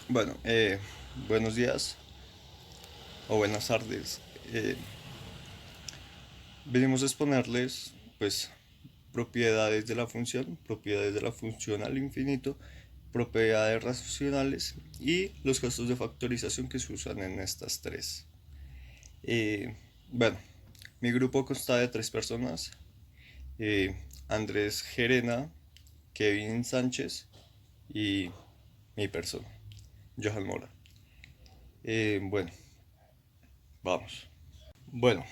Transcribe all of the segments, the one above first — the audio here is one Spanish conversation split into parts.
Bueno, buenos días o buenas tardes. Eh, Venimos a exponerles, pues, propiedades de la función al infinito, propiedades racionales y los casos de factorización que se usan en estas tres. Bueno, mi grupo consta de tres personas: Andrés Gerena, Kevin Sánchez y mi persona, Johan Mora. Bueno, vamos. Bueno,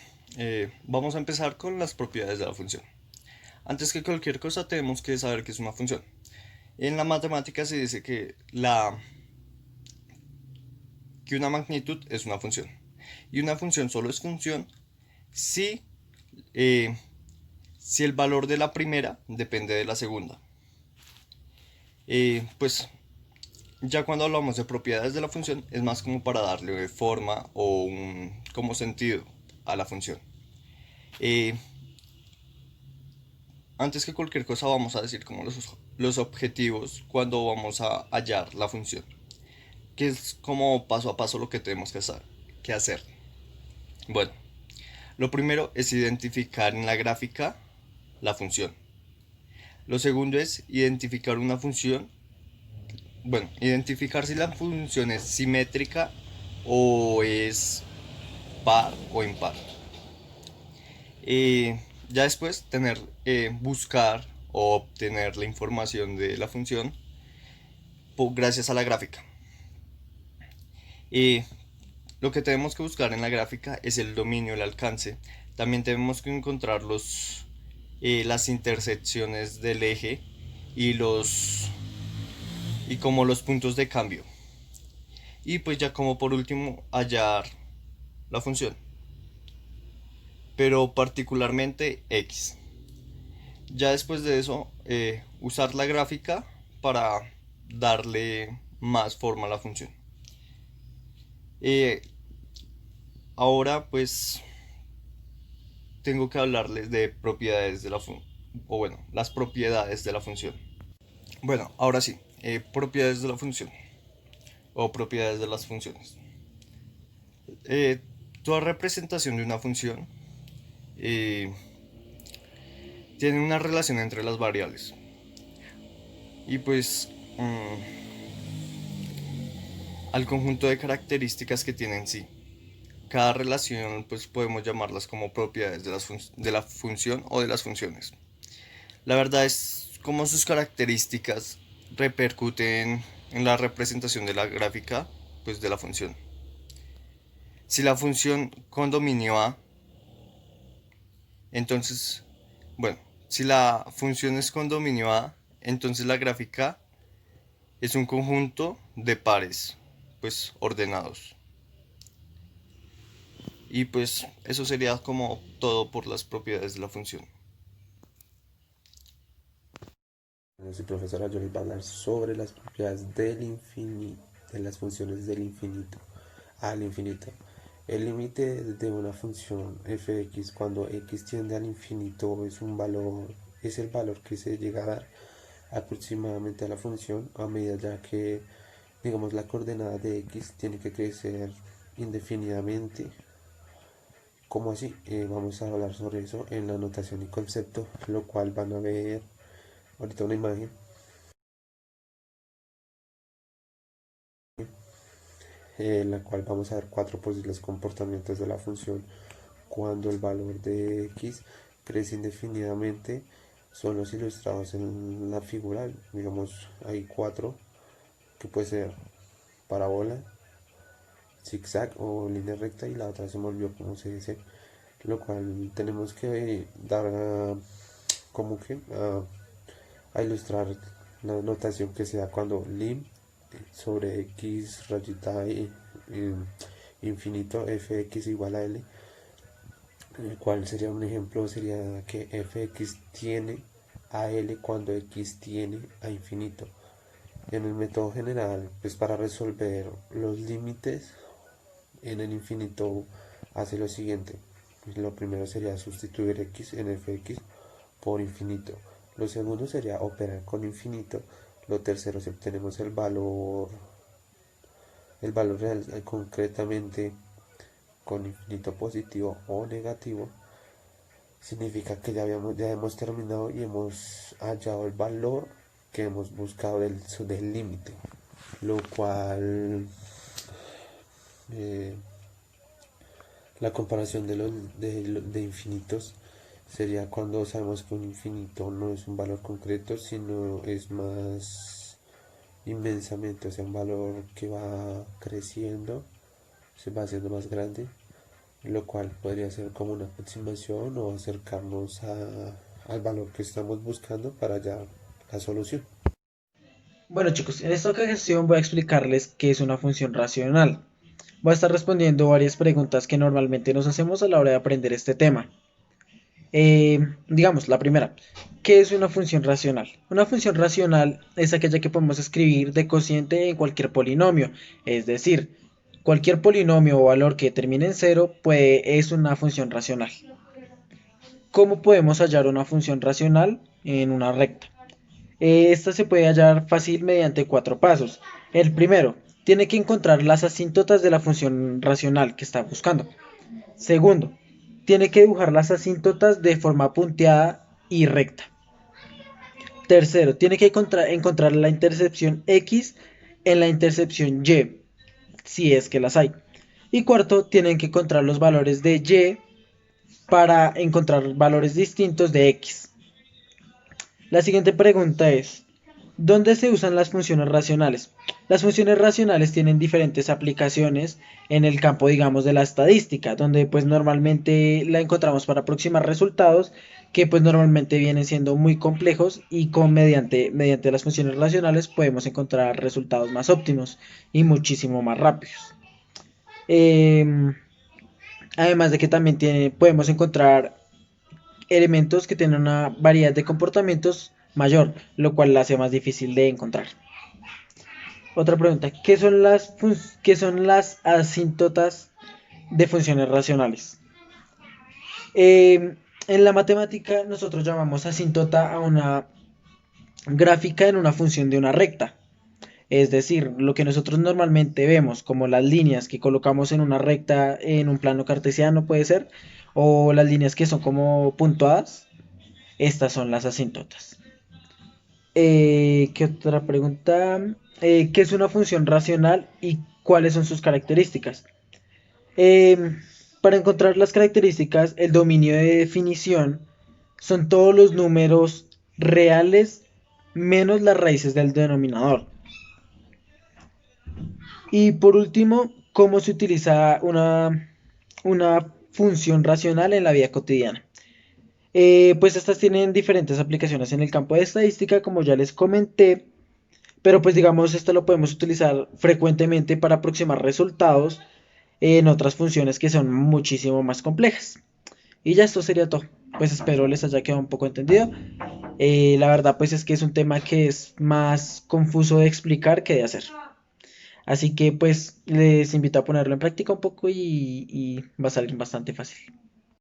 vamos a empezar con las propiedades de la función. Antes que cualquier cosa tenemos que saber qué es una función. En la matemática se dice que una magnitud es una función. Y una función solo es función si, eh, si el valor de la primera depende de la segunda. Pues ya cuando hablamos de propiedades de la función es más como para darle forma o como sentido a la función. Eh, Antes que cualquier cosa vamos a decir como los objetivos cuando vamos a hallar la función, que es como paso a paso lo que tenemos que hacer. Bueno, lo primero es identificar en la gráfica la función. Lo segundo es identificar una función, bueno, identificar si la función es simétrica o es par o impar. Ya después buscar o obtener la información de la función gracias a la gráfica. Y lo que tenemos que buscar en la gráfica es el dominio, el alcance. También tenemos que encontrar las intersecciones del eje y y como los puntos de cambio. Y pues ya como por último hallar la función, pero particularmente x. Ya después de eso, usar la gráfica para darle más forma a la función. Eh, Ahora pues tengo que hablarles de propiedades de la función, o bueno, las propiedades de la función. Bueno, ahora sí, propiedades de la función o propiedades de las funciones. Eh, Toda representación de una función eh, tiene una relación entre las variables y pues al conjunto de características que tiene en sí. Cada relación pues podemos llamarlas como propiedades de la función o de las funciones. La verdad es como sus características repercuten en la representación de la gráfica pues de la función. Si la función con dominio A, entonces, bueno, si la función es con dominio A, entonces la gráfica es un conjunto de pares pues ordenados. Y pues eso sería como todo por las propiedades de la función. Soy profesora, yo les voy a hablar sobre las propiedades del infinito, de las funciones del infinito al infinito. El límite de una función f(x) cuando x tiende al infinito es el valor que se llega a dar aproximadamente a la función a medida ya que, digamos, la coordenada de x tiene que crecer indefinidamente. Como así? Vamos a hablar sobre eso en la notación y concepto, lo cual van a ver ahorita una imagen en la cual vamos a ver cuatro posibles comportamientos de la función cuando el valor de x crece indefinidamente. Son los ilustrados en la figura. Digamos, hay cuatro que puede ser parábola, zigzag o línea recta, y la otra se me olvidó cómo se dice, lo cual tenemos que dar como que a ilustrar la notación que se da cuando lim sobre x rayita infinito fx igual a l, el cual sería un ejemplo, sería que fx tiene a l cuando x tiene a infinito. En el método general, pues para resolver los límites en el infinito hace lo siguiente. Lo primero sería sustituir x en fx por infinito. Lo segundo sería operar con infinito. Lo tercero, si obtenemos el valor el valor real concretamente con infinito positivo o negativo, significa que ya hemos terminado y hemos hallado el valor que hemos buscado del límite, lo cual eh, la comparación de infinitos sería cuando sabemos que un infinito no es un valor concreto, sino es más inmensamente, o sea, un valor que va creciendo, se va haciendo más grande, lo cual podría ser como una aproximación o acercarnos al valor que estamos buscando para hallar la solución. Bueno chicos, en esta ocasión voy a explicarles qué es una función racional. Voy a estar respondiendo varias preguntas que normalmente nos hacemos a la hora de aprender este tema. Digamos, la primera, ¿qué es una función racional? Una función racional es aquella que podemos escribir de cociente en cualquier polinomio, es decir, cualquier polinomio o valor que termine en cero es una función racional. ¿Cómo podemos hallar una función racional en una recta? Esta se puede hallar fácil mediante cuatro pasos. El primero, tiene que encontrar las asíntotas de la función racional que está buscando. Segundo, tiene que dibujar las asíntotas de forma punteada y recta. Tercero, tiene que encontrar la intercepción X en la intercepción Y, si es que las hay. Y cuarto, tienen que encontrar los valores de Y para encontrar valores distintos de X. La siguiente pregunta es, ¿dónde se usan las funciones racionales? Las funciones racionales tienen diferentes aplicaciones en el campo, digamos, de la estadística, donde pues normalmente la encontramos para aproximar resultados que pues normalmente vienen siendo muy complejos y mediante las funciones racionales podemos encontrar resultados más óptimos y muchísimo más rápidos. Eh, Además de que también podemos encontrar elementos que tienen una variedad de comportamientos mayor, lo cual la hace más difícil de encontrar. Otra pregunta, qué son las asíntotas de funciones racionales? En la matemática nosotros llamamos asíntota a una gráfica en una función de una recta. Es decir, lo que nosotros normalmente vemos como las líneas que colocamos en una recta en un plano cartesiano puede ser, o las líneas que son como puntuadas, estas son las asíntotas. ¿Qué otra pregunta? ¿Qué es una función racional y cuáles son sus características? Eh, para encontrar las características, el dominio de definición son todos los números reales menos las raíces del denominador. Y por último, ¿cómo se utiliza una función racional en la vida cotidiana? Pues estas tienen diferentes aplicaciones en el campo de estadística, como ya les comenté, pero pues digamos, esto lo podemos utilizar frecuentemente para aproximar resultados en otras funciones que son muchísimo más complejas. Y ya esto sería todo. Pues espero les haya quedado un poco entendido. La verdad pues es que es un tema que es más confuso de explicar que de hacer. Así que pues les invito a ponerlo en práctica un poco y va a salir bastante fácil.